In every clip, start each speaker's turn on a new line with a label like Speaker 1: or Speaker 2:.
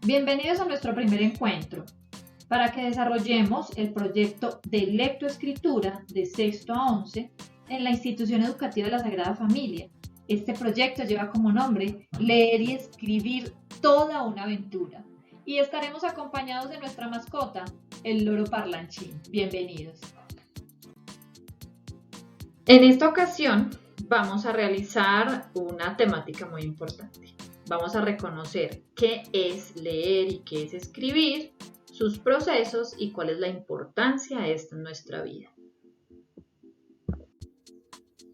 Speaker 1: Bienvenidos a nuestro primer encuentro para que desarrollemos el proyecto de lectoescritura de sexto a 11 en la institución educativa de la Sagrada Familia. Este proyecto lleva como nombre Leer y Escribir toda una aventura y estaremos acompañados de nuestra mascota, el loro parlanchín. Bienvenidos. En esta ocasión vamos a realizar una temática muy importante. Vamos a reconocer qué es leer y qué es escribir, sus procesos y cuál es la importancia de esto en nuestra vida.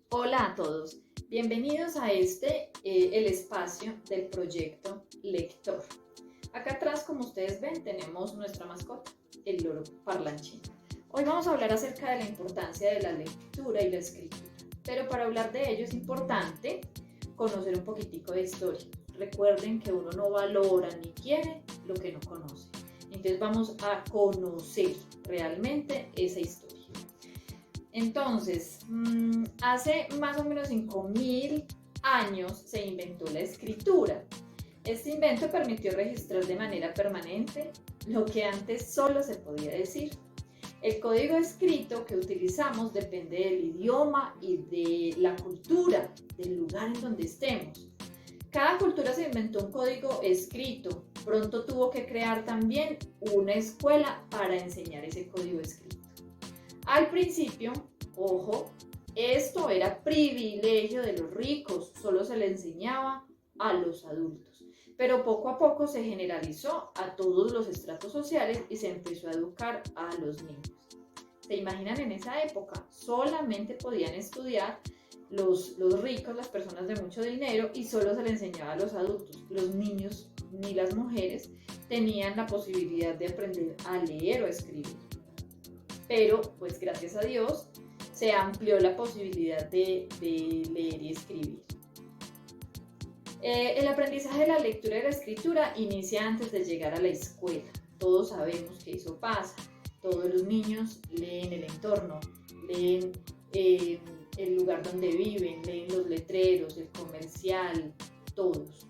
Speaker 1: Hola a todos, bienvenidos a el espacio del proyecto Lector. Acá atrás, como ustedes ven, tenemos nuestra mascota, el loro parlanchín. Hoy vamos a hablar acerca de la importancia de la lectura y la escritura, pero para hablar de ello es importante conocer un poquitico de historia. Recuerden que uno no valora ni quiere lo que no conoce. Entonces vamos a conocer realmente esa historia. Entonces, hace más o menos 5.000 años se inventó la escritura. Este invento permitió registrar de manera permanente lo que antes solo se podía decir. El código escrito que utilizamos depende del idioma y de la cultura, del lugar en donde estemos. Cada cultura se inventó un código escrito. Pronto tuvo que crear también una escuela para enseñar ese código escrito. Al principio, ojo, esto era privilegio de los ricos, solo se le enseñaba a los adultos. Pero poco a poco se generalizó a todos los estratos sociales y se empezó a educar a los niños. ¿Se imaginan en esa época? Solamente podían estudiar los ricos, las personas de mucho dinero, y solo se le enseñaba a los adultos. Los niños ni las mujeres tenían la posibilidad de aprender a leer o a escribir. Pero, pues gracias a Dios, se amplió la posibilidad de leer y escribir. El aprendizaje de la lectura y la escritura inicia antes de llegar a la escuela. Todos sabemos que eso pasa. Todos los niños leen el entorno, leen el lugar donde viven, leen los letreros, el comercial, todos.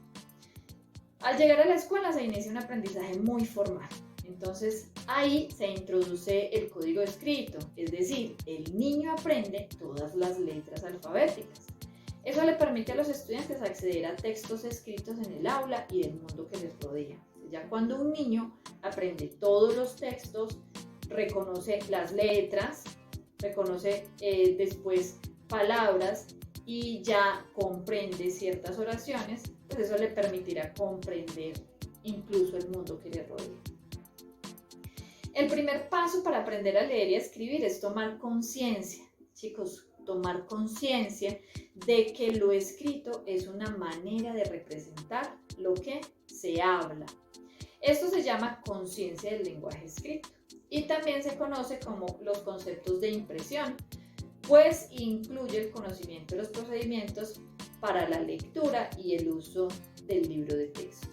Speaker 1: Al llegar a la escuela se inicia un aprendizaje muy formal. Entonces ahí se introduce el código escrito, es decir, el niño aprende todas las letras alfabéticas. Eso le permite a los estudiantes acceder a textos escritos en el aula y del mundo que les rodea. Ya cuando un niño aprende todos los textos, reconoce las letras, reconoce después palabras y ya comprende ciertas oraciones, pues eso le permitirá comprender incluso el mundo que le rodea. El primer paso para aprender a leer y a escribir es tomar conciencia, chicos, tomar conciencia de que lo escrito es una manera de representar lo que se habla. Esto se llama conciencia del lenguaje escrito y también se conoce como los conceptos de impresión, pues incluye el conocimiento de los procedimientos para la lectura y el uso del libro de texto.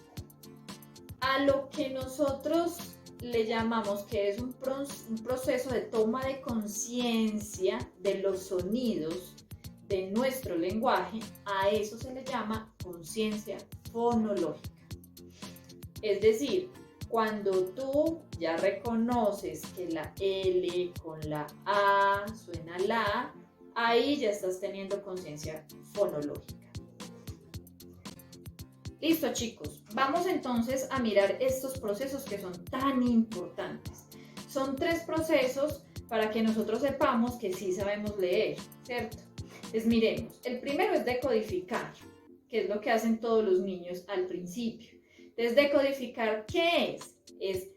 Speaker 1: A lo que nosotros le llamamos que es un proceso de toma de conciencia de los sonidos de nuestro lenguaje, a eso se le llama conciencia fonológica. Es decir, cuando tú ya reconoces que la L con la A suena la, ahí ya estás teniendo conciencia fonológica. Listo, chicos, vamos entonces a mirar estos procesos que son tan importantes. Son 3 procesos para que nosotros sepamos que sí sabemos leer, ¿cierto? Entonces miremos, el primero es decodificar, que es lo que hacen todos los niños al principio. Entonces, decodificar, ¿qué es? Es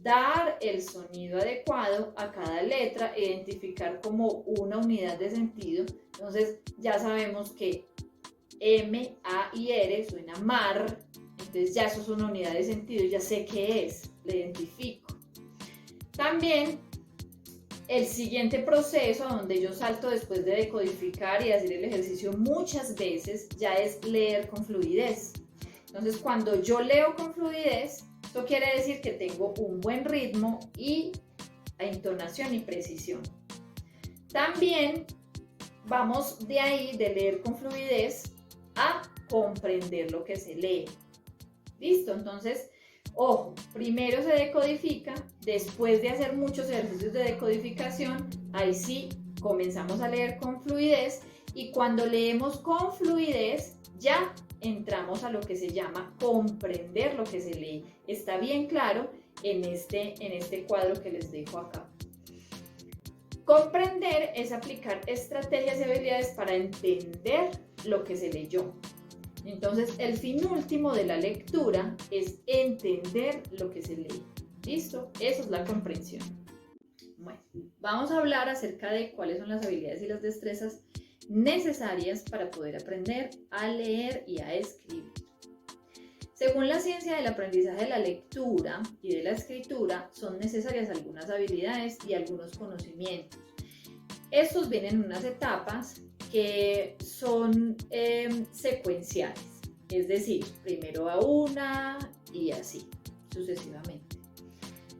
Speaker 1: dar el sonido adecuado a cada letra, identificar como una unidad de sentido. Entonces, ya sabemos que M, A y R suena mar, entonces ya eso es una unidad de sentido, ya sé qué es, la identifico. También el siguiente proceso, donde yo salto después de decodificar y hacer el ejercicio muchas veces, ya es leer con fluidez. Entonces, cuando yo leo con fluidez, eso quiere decir que tengo un buen ritmo y entonación y precisión. También vamos de ahí, de leer con fluidez, a comprender lo que se lee. ¿Listo? Entonces, Ojo, primero se decodifica, después de hacer muchos ejercicios de decodificación, ahí sí comenzamos a leer con fluidez, y cuando leemos con fluidez ya entramos a lo que se llama comprender lo que se lee. Está bien claro en este cuadro que les dejo acá. Comprender es aplicar estrategias y habilidades para entender lo que se leyó. Entonces, el fin último de la lectura es entender lo que se lee. ¿Listo? Eso es la comprensión. Bueno, vamos a hablar acerca de cuáles son las habilidades y las destrezas necesarias para poder aprender a leer y a escribir. Según la ciencia del aprendizaje de la lectura y de la escritura, son necesarias algunas habilidades y algunos conocimientos. Estos vienen en unas etapas que son secuenciales, es decir, primero a una y así sucesivamente.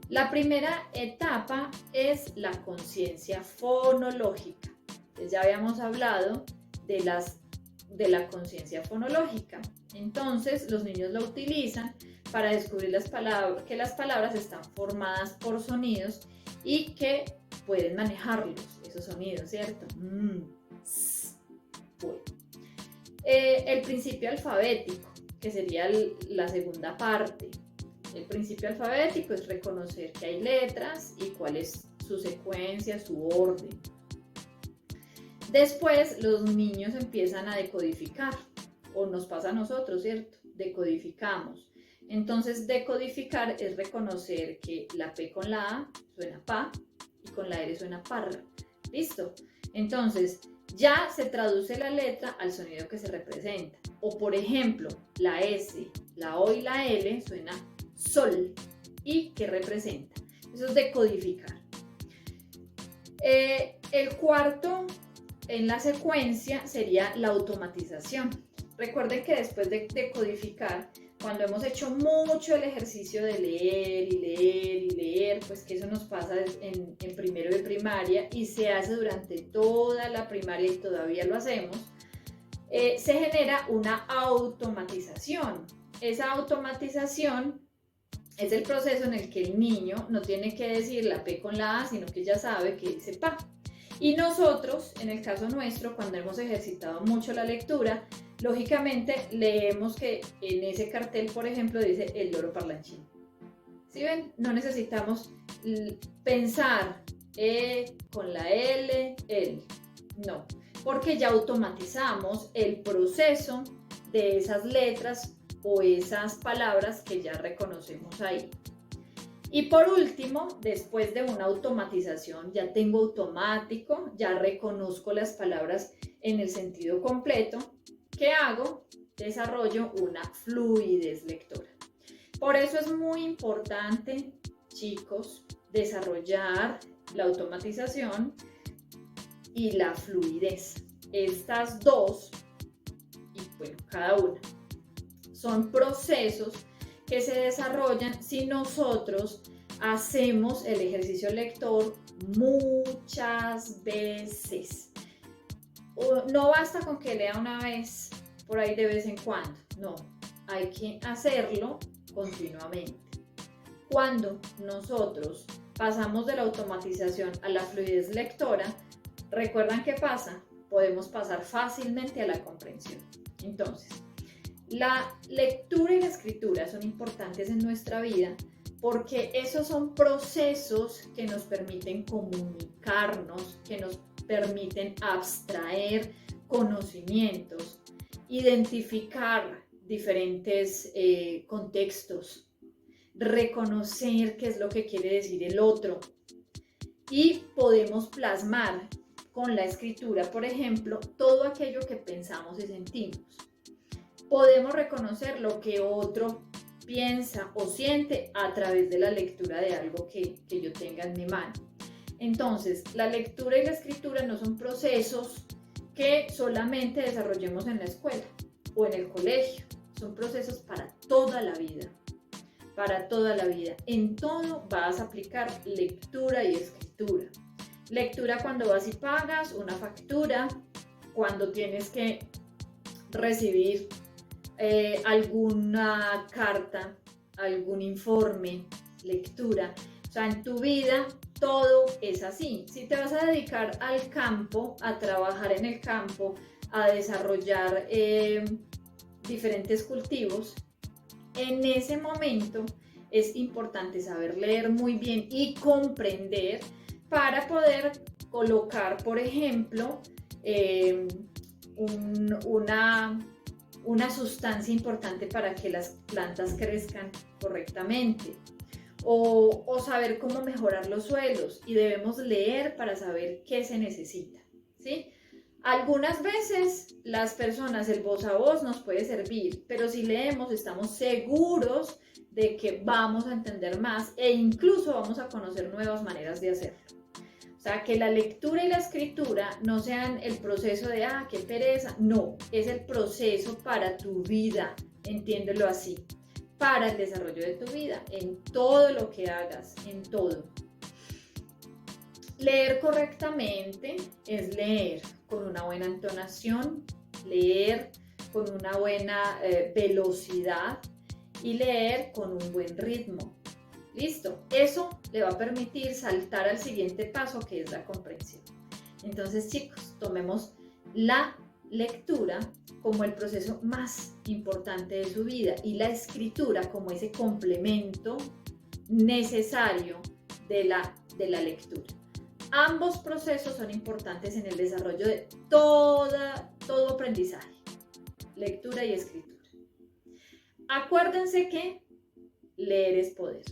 Speaker 1: La primera etapa es la conciencia fonológica. Entonces, ya habíamos hablado de la conciencia fonológica. Entonces, los niños la utilizan para descubrir que las palabras están formadas por sonidos y que pueden manejarlos, esos sonidos, ¿cierto? Bueno. El principio alfabético, que sería la segunda parte. El principio alfabético es reconocer que hay letras y cuál es su secuencia, su orden. Después los niños empiezan a decodificar, o nos pasa a nosotros, ¿cierto? Decodificamos. Entonces, decodificar es reconocer que la P con la A suena pa y con la R suena parra. ¿Listo? Entonces, ya se traduce la letra al sonido que se representa. O por ejemplo, la S, la O y la L suena sol. ¿Y qué representa? Eso es decodificar. El cuarto en la secuencia sería la automatización. Recuerden que después de decodificar, cuando hemos hecho mucho el ejercicio de leer y leer y leer, pues que eso nos pasa en primero de primaria y se hace durante toda la primaria y todavía lo hacemos, se genera una automatización. Esa automatización es el proceso en el que el niño no tiene que decir la P con la A, sino que ya sabe que dice pa. Y nosotros, en el caso nuestro, cuando hemos ejercitado mucho la lectura, lógicamente leemos que en ese cartel, por ejemplo, dice el loro parlanchín. ¿Sí ven? No necesitamos pensar con la L, el. No, porque ya automatizamos el proceso de esas letras o esas palabras que ya reconocemos ahí. Y por último, después de una automatización, ya tengo automático, ya reconozco las palabras en el sentido completo. ¿Qué hago? Desarrollo una fluidez lectora. Por eso es muy importante, chicos, desarrollar la automatización y la fluidez. Estas dos, y bueno, cada una, son procesos que se desarrollan si nosotros hacemos el ejercicio lector muchas veces. No basta con que lea una vez por ahí de vez en cuando, no, hay que hacerlo continuamente. Cuando nosotros pasamos de la automatización a la fluidez lectora, ¿recuerdan qué pasa? Podemos pasar fácilmente a la comprensión. Entonces, la lectura y la escritura son importantes en nuestra vida porque esos son procesos que nos permiten comunicarnos, que nos permiten abstraer conocimientos, identificar diferentes contextos, reconocer qué es lo que quiere decir el otro y podemos plasmar con la escritura, por ejemplo, todo aquello que pensamos y sentimos. Podemos reconocer lo que otro piensa o siente a través de la lectura de algo que yo tenga en mi mano. Entonces, la lectura y la escritura no son procesos que solamente desarrollemos en la escuela o en el colegio. Son procesos para toda la vida. Para toda la vida. En todo vas a aplicar lectura y escritura. Lectura cuando vas y pagas una factura, cuando tienes que recibir alguna carta algún informe, lectura. O sea, en tu vida todo es así. Si te vas a dedicar al campo, a trabajar en el campo, a desarrollar diferentes cultivos, en ese momento es importante saber leer muy bien y comprender para poder colocar, por ejemplo, una sustancia importante para que las plantas crezcan correctamente. O saber cómo mejorar los suelos, y debemos leer para saber qué se necesita, ¿sí? Algunas veces las personas, el voz a voz nos puede servir, pero si leemos estamos seguros de que vamos a entender más e incluso vamos a conocer nuevas maneras de hacerlo. O sea, que la lectura y la escritura no sean el proceso de, qué pereza. No, es el proceso para tu vida, entiéndelo así, para el desarrollo de tu vida, en todo lo que hagas, en todo. Leer correctamente es leer con una buena entonación, leer con una buena velocidad y leer con un buen ritmo. Listo, eso le va a permitir saltar al siguiente paso, que es la comprensión. Entonces, chicos, tomemos la lectura como el proceso más importante de su vida y la escritura como ese complemento necesario de la lectura. Ambos procesos son importantes en el desarrollo de todo aprendizaje, lectura y escritura. Acuérdense que leer es poder.